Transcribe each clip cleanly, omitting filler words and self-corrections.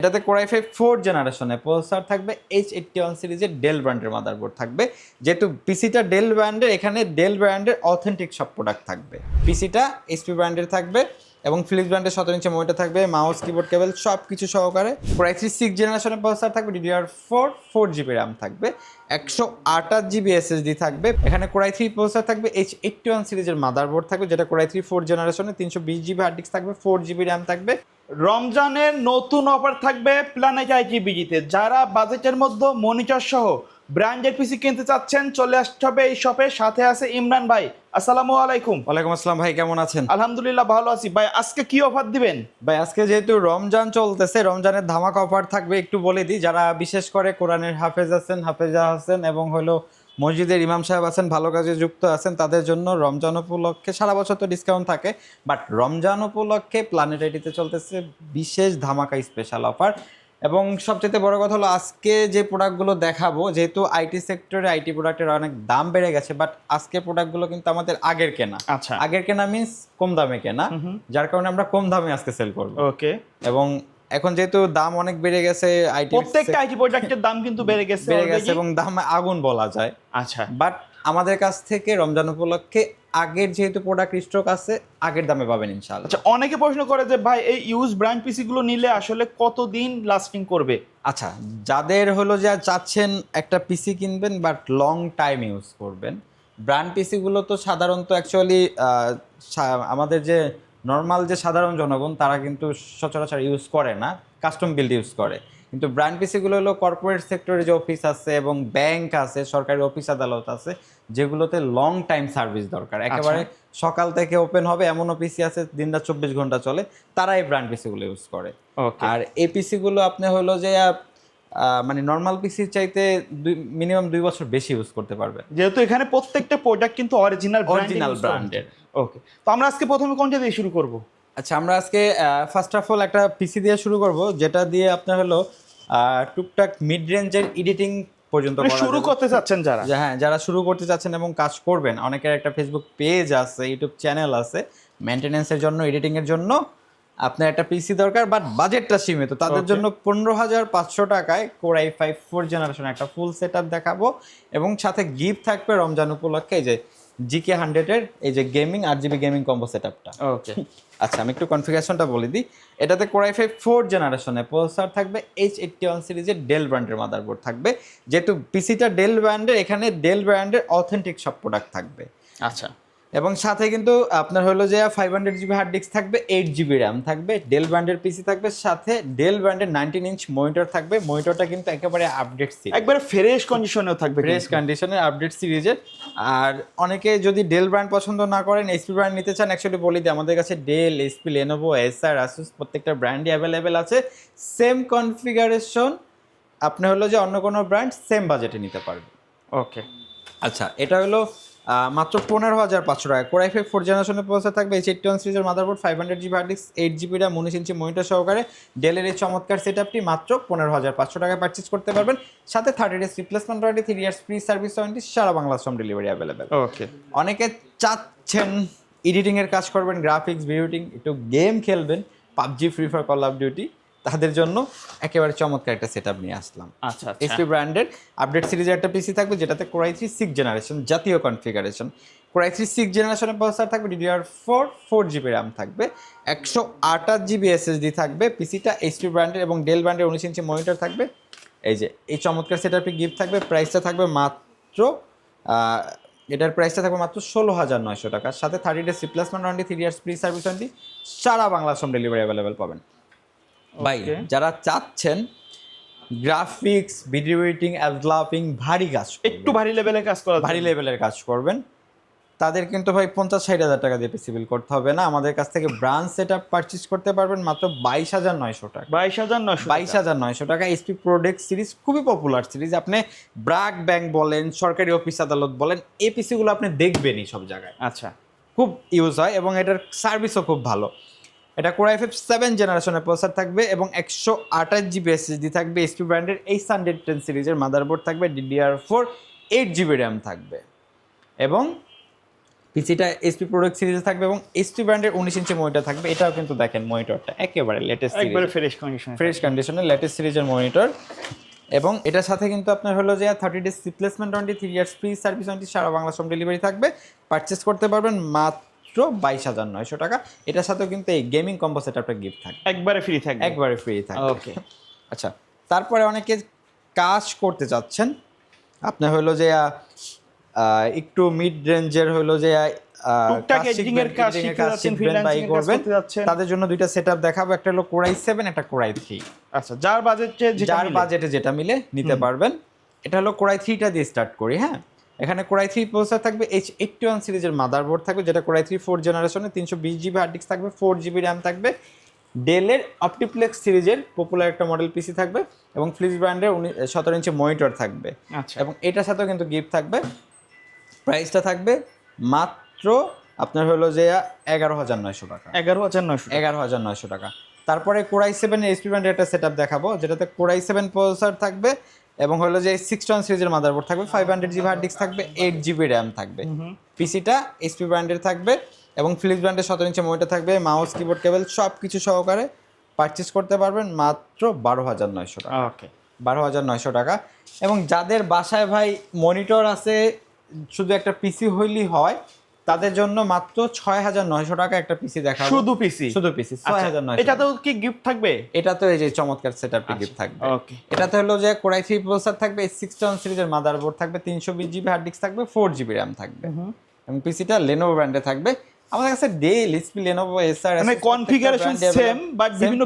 এটাতে core i5 4 জেনারেশনে processor থাকবে H81 সিরিজের ডেল ব্র্যান্ডের মাদারবোর্ড থাকবে। যেহেতু পিসিটা ডেল ব্র্যান্ডের, এখানে ডেল ব্র্যান্ডের অথেন্টিক সব প্রোডাক্ট থাকবে। পিসিটা এইচপি ব্র্যান্ডের থাকবে এবং ফিলিপস ব্র্যান্ডের 17 ইঞ্চি মনিটর থাকবে, মাউস কিবোর্ড কেবল সব কিছু সহকারে। কোর i3 6 জেনারেশনের প্রসেসর থাকবে, DDR4 4GB র্যাম থাকবে, 128 জিবি SSD থাকবে। এখানে কোর i3 প্রসেসর থাকবে, H81 সিরিজের মাদারবোর্ড থাকবে, যেটা কোর i3 4 জেনারেশনে 320GB হার্ড ডিস্ক থাকবে, 4GB র্যাম থাকবে। রমজানের নতুন অফার থাকবে প্ল্যানেট আইটিবিজিতে। যারা বাজেটের মধ্যে মনিটর সহ ব্র্যান্ডের পিসি কিনতে চাচ্ছেন চলে আসতে হবে এই শপে। সাথে আছে ইমরান ভাই। আসসালামু আলাইকুম। ওয়ালাইকুম আসসালাম ভাই, কেমন আছেন? আলহামদুলিল্লাহ ভালো আছি ভাই। আজকে কি অফার দিবেন ভাই? আজকে যেহেতু রমজান চলতেছে, রমজানের ধামাকা অফার থাকবে। একটু বলে দিই, যারা বিশেষ করে কোরআনের হাফেজ আছেন, হাফেজা আছেন এবং হলো মসজিদের ইমাম সাহেব আছেন, ভালো কাজে যুক্ত আছেন, তাদের জন্য রমজান উপলক্ষে, সারা বছর তো ডিসকাউন্ট থাকে, বাট রমজান উপলক্ষে প্ল্যানেট আইটিতে চলতেছে বিশেষ ধামাকা স্পেশাল অফার। এবং সবচেয়ে বড় কথা হলো আজকে যে প্রোডাক্টগুলো দেখাবো, যেহেতু আইটি সেক্টরে আইটি প্রোডাক্টের অনেক দাম বেড়ে গেছে, বাট আজকে প্রোডাক্টগুলো কিন্তু আমাদের আগের কেনা। আচ্ছা, আগের কেনা মিন্স কম দামে কেনা, যার কারণে আমরা কম দামে আজকে সেল করব। ওকে। এবং এখন যেহেতু দাম অনেক বেড়ে গেছে, আইটি প্রত্যেকটা আইটি প্রোডাক্টের দাম কিন্তু বেড়ে গেছে এবং দাম আগুন বলা যায়। আচ্ছা, বাট আমাদের কাছ থেকে রমজান উপলক্ষে আগের যেহেতু প্রোডাক্ট স্টক আছে, আগের দামে পাবেন ইনশাআল্লাহ। আচ্ছা, অনেকে প্রশ্ন করে যে ভাই এই ইউজ ব্র্যান্ড পিসি গুলো নিলে আসলে কতদিন লাস্টিং করবে? আচ্ছা, যাদের হলো যে চাচ্ছেন একটা পিসি কিনবেন বাট লং টাইম ইউজ করবেন, ব্র্যান্ড পিসিগুলো তো সাধারণত অ্যাকচুয়ালি আমাদের যে নর্মাল যে সাধারণ জনগণ তারা কিন্তু সচরাচর ইউজ করে না, কাস্টম বিল্ড ইউজ করে। কিন্তু ব্র্যান্ড পিসিগুলো হলো কর্পোরেট সেক্টরে যে অফিস আছে এবং ব্যাংক আছে, সরকারি অফিস আদালত আছে, যেগুলোতে লং টাইম সার্ভিস দরকার, একেবারে সকাল থেকে ওপেন হবে এমনও পিসি আছে দিনরাত 24 ঘন্টা চলে, তারা এই ব্র্যান্ড পিসিগুলো ইউজ করে। আর এই পিসিগুলো আপনি হলো যে মানে নর্মাল পিসির চাইতে মিনিমাম 2 বছর বেশি ইউজ করতে পারবে, যেহেতু এখানে প্রত্যেকটা প্রোডাক্ট কিন্তু অরিজিনাল ব্র্যান্ডের। ওকে, তো আমরা আজকে প্রথমে কোনটা দিয়ে শুরু করব? আচ্ছা, আমরা আজকে ফার্স্ট অফ অল একটা পিসি দিয়ে শুরু করব, যেটা দিয়ে আপনার হলো টুকটাক মিড রেঞ্জের এডিটিং পর্যন্ত শুরু করতে চাচ্ছেন যারা, হ্যাঁ, যারা শুরু করতে চাচ্ছেন এবং কাজ করবেন। অনেকের একটা ফেসবুক পেজ আছে, ইউটিউব চ্যানেল আছে, মেনটেন্যান্সের জন্য, এডিটিংয়ের জন্য আপনার একটা পিসি দরকার, বাট বাজেটটা সীমিত, তাদের জন্য 15,500 টাকায় কোর i5 4 জেনারেশন একটা ফুল সেট আপ দেখাবো। এবং সাথে গিফট থাকবে রমজান উপলক্ষে এই যে GK100 এই যে gaming 8GB gaming combo set আপটা। ওকে। আচ্ছা, আমি একটু কনফিগারেশনটা বলে দিই। এটাতে কোর i5 4 জেনারেশনে প্রসেসর থাকবে, H81 সিরিজের ডেল ব্র্যান্ডের মাদারবোর্ড থাকবে। যেহেতু পিসিটা ডেল ব্র্যান্ডের, এখানে ডেল ব্র্যান্ডের অথেন্টিক সব প্রোডাক্ট থাকবে। আচ্ছা, এবং সাথে কিন্তু আপনার হলো যে 500GB হার্ড ডিস্ক থাকবে, 8GB র্যাম থাকবে, ডেল ব্র্যান্ডের পিসি থাকবে, সাথে ডেল ব্র্যান্ডের 19 ইঞ্চ মনিটর থাকবে। মনিটরটা কিন্তু একেবারে আপডেট সিরিজ, একবারে ফ্রেশ কন্ডিশনেও থাকবে, ফ্রেশ কন্ডিশনের আপডেট সিরিজের। আর অনেকে যদি ডেল ব্র্যান্ড পছন্দ না করেন, এইচপি ব্র্যান্ড নিতে চান, অ্যাকচুয়ালি বলি দিই আমাদের কাছে ডেল, এইচপি, লেনোভো, এসার, আসুস প্রত্যেকটা ব্র্যান্ডই অ্যাভেলেবেল আছে। সেম কনফিগারেশন আপনি হলো যে অন্য কোনো ব্র্যান্ড সেম বাজেটে নিতে পারবেন। ওকে। আচ্ছা, এটা হলো মাত্র 15,500 টাকা। কোর i5 4 জেনারেশনের প্রসেসর থাকবে, H81 সিরিজের motherboard, 500GB hard disk, 8GB RAM, 19 inch monitor সহকারে ডেলের এই চমৎকার সেটআপটি মাত্র 15,500 টাকায় পারচেজ করতে পারবেন। সাথে 30 days replacement warranty, 3 years free service warranty, সারা Bangladesh home delivery available. Okay. অনেকে চাচ্ছেন এডিটিংয়ের কাজ করবেন, গ্রাফিক্স, ভিডিওটিং, একটু গেম খেলবেন, PUBG, free fire, call of duty, তাদের জন্য একেবারে চমৎকার একটা সেটআপ নিয়ে আসলাম। আচ্ছা, এইচপি ব্র্যান্ডের আপডেট সিরিজের একটা পিসি থাকবে, যেটাতে কোর i3 6 জেনারেশন জাতীয় কনফিগারেশন। কোর i3 6 জেনারেশনের প্রসেসর থাকবে, DDR4 4GB র্যাম থাকবে, 128 জিবি SSD থাকবে। পিসিটা এইচপি ব্র্যান্ডের এবং ডেল ব্র্যান্ডের 19 ইঞ্চি মনিটর থাকবে। এই যে এই চমৎকার সেটআপটি গিফট থাকবে। প্রাইসটা থাকবে মাত্র এটার প্রাইসটা থাকবে মাত্র 16,900 টাকা। সাথে 30 days replacement warranty, 3 years free service warranty, সারা বাংলাদেশ হোম ডেলিভারি অ্যাভেলেবেল পাবেন। ভাই, যারা চাচ্ছেন গ্রাফিক্স, ভিডিও এডিটিং, অ্যাডলাপিং, ভারী কাজ, একটু ভারী লেভেলের কাজ করা, ভারী লেভেলের কাজ করবেন, তাদের কিন্তু ভাই 50-60 হাজার টাকা দিয়ে পিসি বিল করতে হবে না। আমাদের কাছ থেকে ব্রান্ড সেট আপ পারচেজ করতে পারবেন মাত্র 22,900 টাকা। 22,900 টাকা। এইচপি প্রোডাক্ট সিরিজ খুবই পপুলার সিরিজ। আপনি ব্র্যাক ব্যাংক বলেন, সরকারি অফিস আদালত বলেন, এই পিসিগুলো আপনি দেখবেনই সব জায়গায়। আচ্ছা, খুব ইউজ হয় এবং এটার সার্ভিসও খুব ভালো। এটা কোর i5 7 জেনারেশনের প্রসেসর থাকবে এবং 128 জিবি SSD থাকবে। এইচপি ব্র্যান্ডের H110 সিরিজের মাদারবোর্ড থাকবে, DDR4 8GB র্যাম থাকবে এবং পিসিটা এইচপি প্রোডাক্ট সিরিজে থাকবে এবং এইচপি ব্র্যান্ডের 19 ইঞ্চি মনিটর থাকবে। এটাও কিন্তু দেখেন মনিটরটা একেবারে লেটেস্ট একবারে ফ্রেশ কন্ডিশন। ফ্রেশ কন্ডিশনের লেটেস্ট সিরিজের মনিটর। এবং এটার সাথে কিন্তু আপনার হলো যে 30 days replacement warranty, 3 years free service warranty, সারা বাংলা হোম ডেলিভারি থাকবে। পারচেস করতে পারবেন মাত্র 22,900 টাকা। এটার সাথেও কিন্তু এই গেমিং কম্বো সেটআপটা গিফট থাকবে, একবারে ফ্রি থাকবে। একবারে ফ্রি থাকবে। ওকে। আচ্ছা, তারপরে অনেকে কাজ করতে চাচ্ছেন, আপনার হলো যে একটু মিড রেঞ্জের হলো যে টুকটাক এডিটিং এর কাজ শিখতে যাচ্ছেন, ফ্রিল্যান্সিং এর কাজ করতে যাচ্ছেন, তাদের জন্য দুইটা সেটআপ দেখাবো। একটা হলো Core i7, একটা Core i3। আচ্ছা, যার বাজেটে যেটা মিলে নিতে পারবেন। এটা হলো Core i3টা দিয়ে স্টার্ট করি। হ্যাঁ, এখানে Core i3 প্রসেসর থাকবে, H81 সিরিজের মাদারবোর্ড থাকবে, যেটা Core i3 4 জেনারেশনে, 320 জিবি হার্ড ডিস্ক থাকবে, 4 জিবি র্যাম থাকবে। ডেলের অপটিপ্লেক্স সিরিজের পপুলার একটা মডেল পিসি থাকবে এবং ফিলিপস ব্র্যান্ডের 17 ইঞ্চি মনিটর থাকবে। আচ্ছা, এবং এটার সাথেও কিন্তু গিফট থাকবে। প্রাইসটা থাকবে মাত্র আপনার হলো যে 11,900 টাকা। 11,900 টাকা। তারপরে Core i7 এর এইচপি ব্র্যান্ডের একটা সেটআপ দেখাবো, যেটাতে Core i7 প্রসেসর থাকবে এবং হলো যে 61 সিরিজের মাদারবোর্ড থাকবে, 500 জিবি হার্ড ডিস্ক থাকবে, 8 জিবি র্যাম থাকবে। পিসিটা এইচপি ব্র্যান্ডের থাকবে এবং ফিলিপস ব্র্যান্ডের 17 ইঞ্চি মনিটর থাকবে, মাউস কিবোর্ড কেবল সব কিছু সহকারে পারচেস করতে পারবেন মাত্র 12,900 টাকা। ওকে, 12,900 টাকা। এবং যাদের বাসায় ভাই মনিটর আছে, শুধু একটা পিসি হইলেই হয়, তাদের জন্য মাত্র 6,900 টাকা একটা পিসি দেখাবো। শুধু পিসি 6,900। এটাতেও কি গিফট থাকবে? এটা তো এই যে চমৎকার সেটআপটি গিফট থাকবে। ওকে, এটাতে হলো যে Core i3 প্রসেসর থাকবে, 61 সিরিজের মাদারবোর্ড থাকবে, 320 জিবি হার্ড ডিস্ক থাকবে, 4 জিবি র্যাম থাকবে এবং পিসিটা Lenovo ব্র্যান্ডে থাকবে। আমাদের কাছে ডেল, এইচপি, Lenovo, Acer মানে কনফিগারেশন সেম বাট বিভিন্ন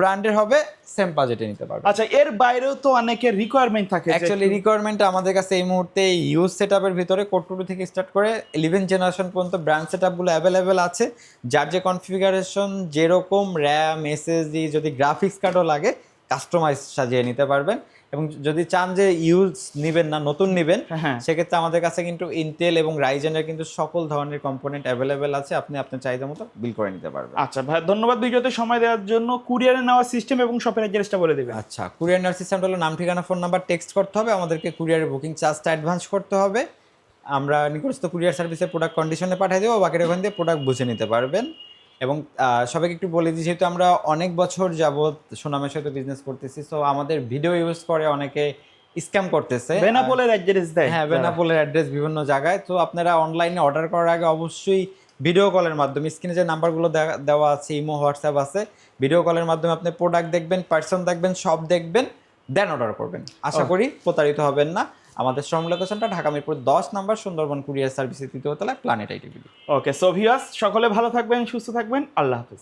ব্র্যান্ডের হবে, সেম বাজেটে নিতে পারবে। আচ্ছা, এর বাইরেও তো অনেকের রিকোয়ারমেন্ট থাকে। অ্যাকচুয়ালি রিকোয়ারমেন্ট আমাদের কাছে এই মুহূর্তে ইউজ সেটআপের ভিতরে Core 2 থেকে স্টার্ট করে 11 জেনারেশন পর্যন্ত ব্র্যান্ড সেটআপগুলো অ্যাভেলেবেল আছে। যার যে কনফিগারেশন, যেরকম র্যাম, এসএসডি, যদি গ্রাফিক্স কার্ডও লাগে কাস্টমাইজ সাজিয়ে নিতে পারবেন। এবং যদি চান যে ইউজ নেবেন না, নতুন নেবেন, সেক্ষেত্রে আমাদের কাছে কিন্তু ইন্টেল এবং রাইজেনের কিন্তু সকল ধরনের কম্পোনেন্ট অ্যাভেলেবেল আছে, আপনি আপনার চাহিদা মতো বিল করে নিতে পারবেন। আচ্ছা ভাই, ধন্যবাদ ভিডিওতে সময় দেওয়ার জন্য। কুরিয়ারে নেওয়ার সিস্টেম এবং শপের অ্যাড্রেসটা বলে দেবেন। আচ্ছা, কুরিয়ার নেওয়ার সিস্টেমটা হলো নাম, ঠিকানা, ফোন নাম্বার টেক্সট করতে হবে, আমাদেরকে কুরিয়ারের বুকিং চার্জটা অ্যাডভান্স করতে হবে। আমরা নিকটস্থ কুরিয়ার সার্ভিসে প্রোডাক্ট কন্ডিশনে পাঠিয়ে দেবো, বাকিটা ওখান দিয়ে প্রোডাক্ট বুঝে নিতে পারবেন। এবং সবাইকে একটু বলে দিই, যেহেতু আমরা অনেক বছর যাবৎ সুনামের সাথে বিজনেস করতেছি, সো আমাদের ভিডিও ইউজ করে অনেকে স্ক্যাম করতেছে, বেনাপোলের অ্যাড্রেস দেয়। হ্যাঁ, বেনাপোলের অ্যাড্রেস বিভিন্ন জায়গায়। তো আপনারা অনলাইনে অর্ডার করার আগে অবশ্যই ভিডিও কলের মাধ্যমে, স্ক্রিনে যে নাম্বারগুলো দেওয়া আছে, ইমো, হোয়াটসঅ্যাপ আছে, ভিডিও কলের মাধ্যমে আপনি প্রোডাক্ট দেখবেন, পার্সন দেখবেন, সব দেখবেন, দেন অর্ডার করবেন। আশা করি প্রতারিত হবেন না। আমাদের শোরুম লোকেশনটা ঢাকা মিরপুর 10 নম্বর, সুন্দরবন কুরিয়ার সার্ভিসের 3য় তলায়, planet IT. Okay, so viewers সকলে ভালো থাকবেন, সুস্থ থাকবেন, আল্লাহ হাফেজ।